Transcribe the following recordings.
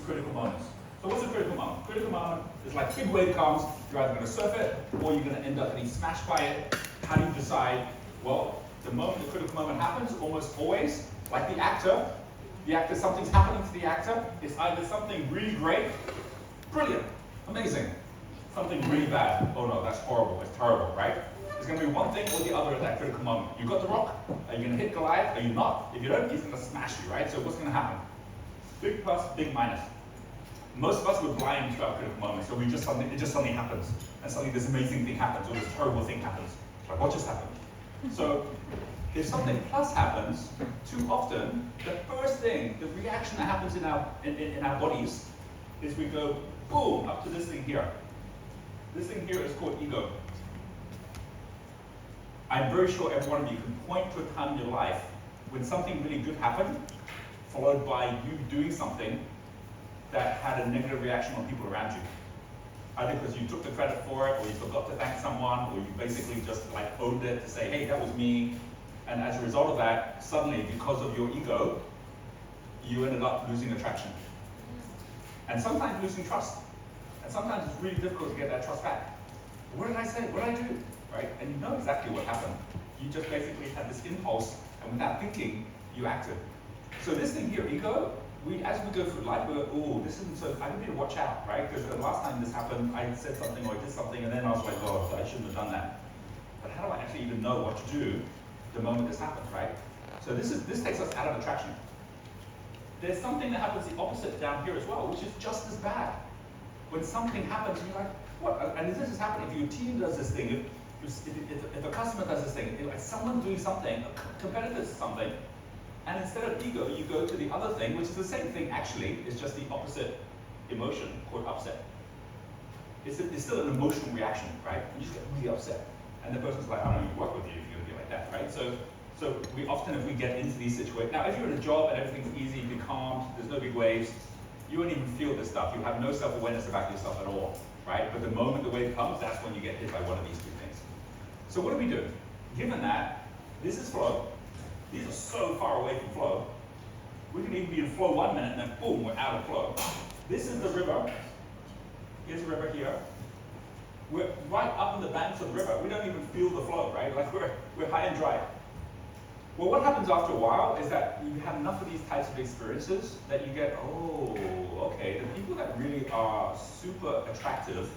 critical moments. So what's a critical moment? Critical moment is like big wave comes, you're either going to surf it or you're going to end up getting smashed by it. How do you decide? Well, the moment the critical moment happens, almost always, like the actor, something's happening to the actor. It's either something really great, brilliant, amazing, something really bad. Oh no, that's horrible, it's terrible, right? It's going to be one thing or the other at that critical moment. You got the rock, are you going to hit Goliath? Are you not? If you don't, he's going to smash you, right? So what's going to happen? Big plus, big minus. Most of us were blind to our critical moment, so it just suddenly happens, and suddenly this amazing thing happens, or this terrible thing happens. Like, what just happened? So, if something plus happens, too often, the first thing, the reaction that happens in our bodies, is we go, boom, up to this thing here. This thing here is called ego. I'm very sure every one of you can point to a time in your life when something really good happened, followed by you doing something that had a negative reaction on people around you. Either because you took the credit for it, or you forgot to thank someone, or you basically just like owned it to say, hey, that was me. And as a result of that, suddenly, because of your ego, you ended up losing attraction. And sometimes losing trust. And sometimes it's really difficult to get that trust back. What did I say? What did I do? Right? And you know exactly what happened. You just basically had this impulse, and without thinking, you acted. So this thing here, ego, as we go through life, we go, oh, this isn't so, I need to watch out, right? Because the last time this happened, I said something or I did something, and then I was like, oh, I shouldn't have done that. But how do I actually even know what to do the moment this happens, right? So this takes us out of attraction. There's something that happens the opposite down here as well, which is just as bad. When something happens, and you're like, what? And this is happening, if your team does this thing, if a customer does this thing, if someone doing something, a competitor does something, and instead of ego, you go to the other thing, which is the same thing actually, it's just the opposite emotion called upset. It's still an emotional reaction, right? You just get really upset. And the person's like, I don't know, you work with you if you're gonna be like that, right? So we often, if we get into these situations, now if you're in a job and everything's easy, you can calm, there's no big waves, you won't even feel this stuff. You have no self-awareness about yourself at all, right? But the moment the wave comes, that's when you get hit by one of these two things. So what do we do? Given that, this is flow. These are so far away from flow. We can even be in flow 1 minute and then boom, we're out of flow. This is the river. Here's the river here. We're right up in the banks of the river. We don't even feel the flow, right? Like we're high and dry. Well, what happens after a while is that you have enough of these types of experiences that you get, oh, okay, the people that really are super attractive,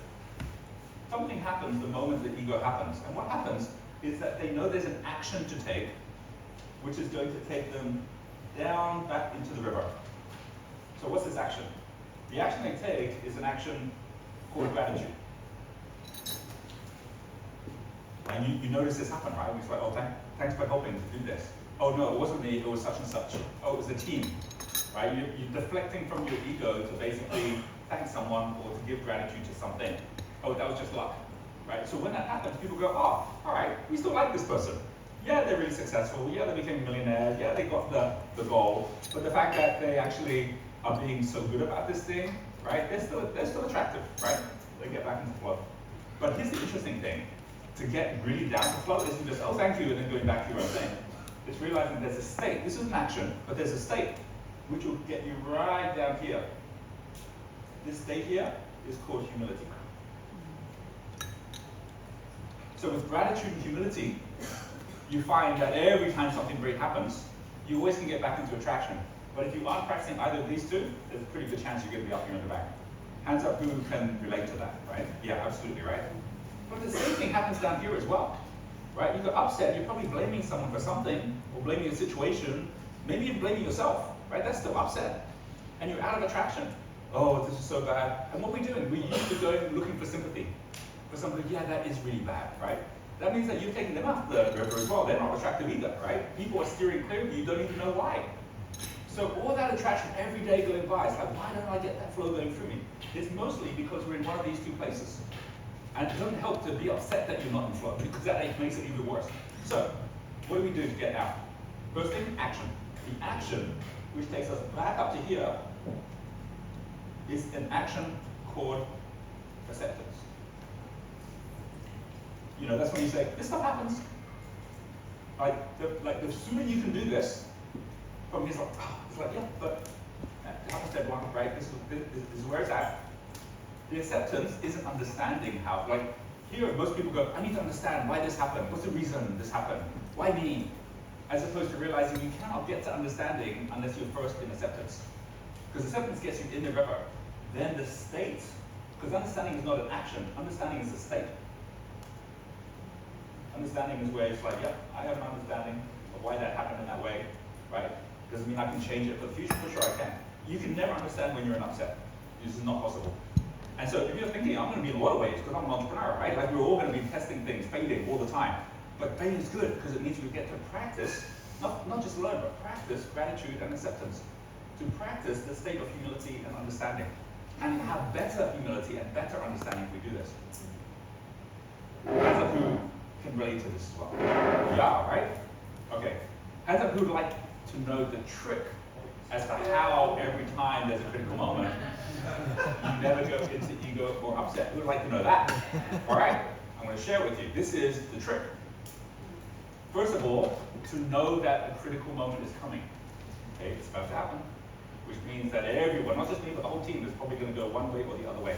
something happens the moment the ego happens. And what happens is that they know there's an action to take, which is going to take them down back into the river. So what's this action? The action they take is an action called gratitude. And you notice this happen, right? It's like, oh, thanks for helping to do this. Oh no, it wasn't me, it was such and such. Oh, it was the team, right? You're deflecting from your ego to basically thank someone or to give gratitude to something. Oh, that was just luck, right? So when that happens, people go, oh, all right, we still like this person. Yeah, they're really successful. Yeah, they became millionaires. Yeah, they got the goal. But the fact that they actually are being so good about this thing, right? They're still attractive, right? They get back into flow. But here's the interesting thing. To get really down to flow isn't just, oh, thank you, and then going back to your own thing. It's realizing there's a state. This is an action, but there's a state which will get you right down here. This state here is called humility. So with gratitude and humility, you find that every time something great happens, you always can get back into attraction. But if you aren't practicing either of these two, there's a pretty good chance you're going to be up here in the back. Hands up who can relate to that, right? Yeah, absolutely, right? But the same thing happens down here as well, right? You got upset, you're probably blaming someone for something, or blaming a situation, maybe even blaming yourself, right? That's still upset. And you're out of attraction. Oh, this is so bad. And what are we doing? We're usually going looking for sympathy. For somebody, yeah, that is really bad, right? That means that you're taking them off the river as well. They're not attractive either, right? People are steering clear of you, you don't even know why. So all that attraction every day going by, it's like, why don't I get that flow going through me? It's mostly because we're in one of these two places. And it doesn't help to be upset that you're not in flow, because that makes it even worse. So, what do we do to get out? First thing, action. The action, which takes us back up to here, is an action called acceptance. You know, that's when you say, this stuff happens. Like the sooner you can do this, from here, it's like, yeah, but like I said, one, right? This is where it's at. The acceptance isn't understanding how, like, here most people go, I need to understand why this happened. What's the reason this happened? Why me? As opposed to realizing you cannot get to understanding unless you're first in acceptance. Because acceptance gets you in the river. Then the state, because understanding is not an action, understanding is a state. Understanding is where it's like, yep, I have an understanding of why that happened in that way, right? Doesn't mean I can change it for the future, for sure I can. You can never understand when you're in upset. This is not possible. And so if you're thinking, I'm going to be in a lot of ways because I'm an entrepreneur, right? Like we're all going to be testing things, failing all the time. But failing is good because it means we get to practice, not just learn, but practice gratitude and acceptance. To practice the state of humility and understanding. And have better humility and better understanding if we do this. Hands up who can relate to this as well. Yeah, right? Okay. Hands up who would like to know the trick as to how every time there's a critical moment, you never go into ego or upset. Who would like to know that? All right, I'm going to share with you. This is the trick. First of all, to know that a critical moment is coming. Okay, it's about to happen, which means that everyone, not just me, but the whole team is probably going to go one way or the other way.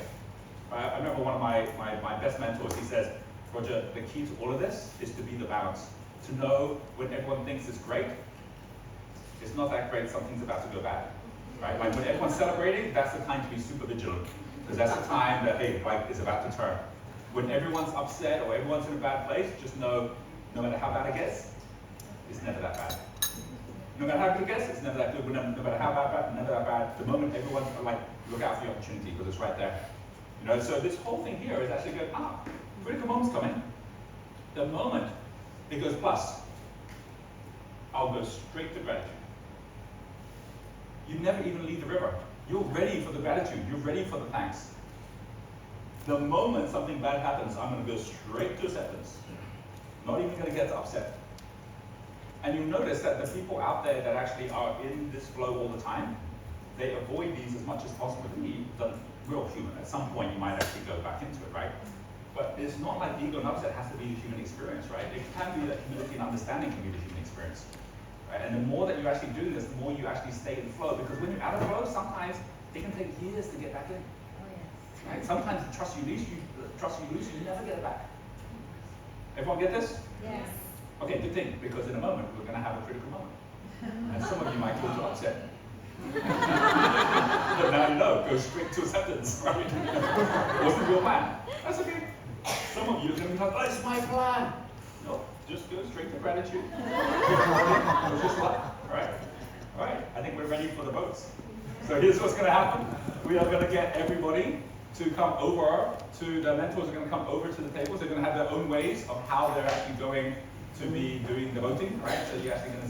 I remember one of my best mentors, he says, Roger, the key to all of this is to be the balance. To know when everyone thinks it's great, it's not that great, something's about to go bad. Right? Like when everyone's celebrating, that's the time to be super vigilant. Because that's the time that, hey, the bike is about to turn. When everyone's upset or everyone's in a bad place, just know, no matter how bad it gets, it's never that bad. No matter how good it gets, it's never that good. No matter how bad, never that bad. The moment everyone's like, look out for the opportunity because it's right there. You know, so this whole thing here is actually going, critical moment's coming. The moment it goes plus, I'll go straight to gratitude. You never even leave the river. You're ready for the gratitude. You're ready for the thanks. The moment something bad happens, I'm going to go straight to acceptance. Not even going to get upset. And you'll notice that the people out there that actually are in this flow all the time, they avoid these as much as possible. The real human. At some point, you might actually go back into it, right? But it's not like ego and upset has to be the human experience, right? It can be that humility and understanding can be the human experience. Right? And the more that you're actually doing this, the more you actually stay in flow. Because when you're out of flow, sometimes it can take years to get back in. Right? Sometimes the trust you lose, you never get it back. Everyone get this? Yes. Okay, good thing, because in a moment we're going to have a critical moment. And some of you might go to upset. But now you know, go straight to acceptance, right? Wasn't your plan. That's okay. Some of you are going to be like, oh, it's my plan. No, just go straight to gratitude. Just luck, right? All right, I think we're ready for the votes. So here's what's going to happen. We are going to get everybody to come over to, the mentors are going to come over to the tables. They're going to have their own ways of how they're actually going to be doing the voting, right? So you're actually going to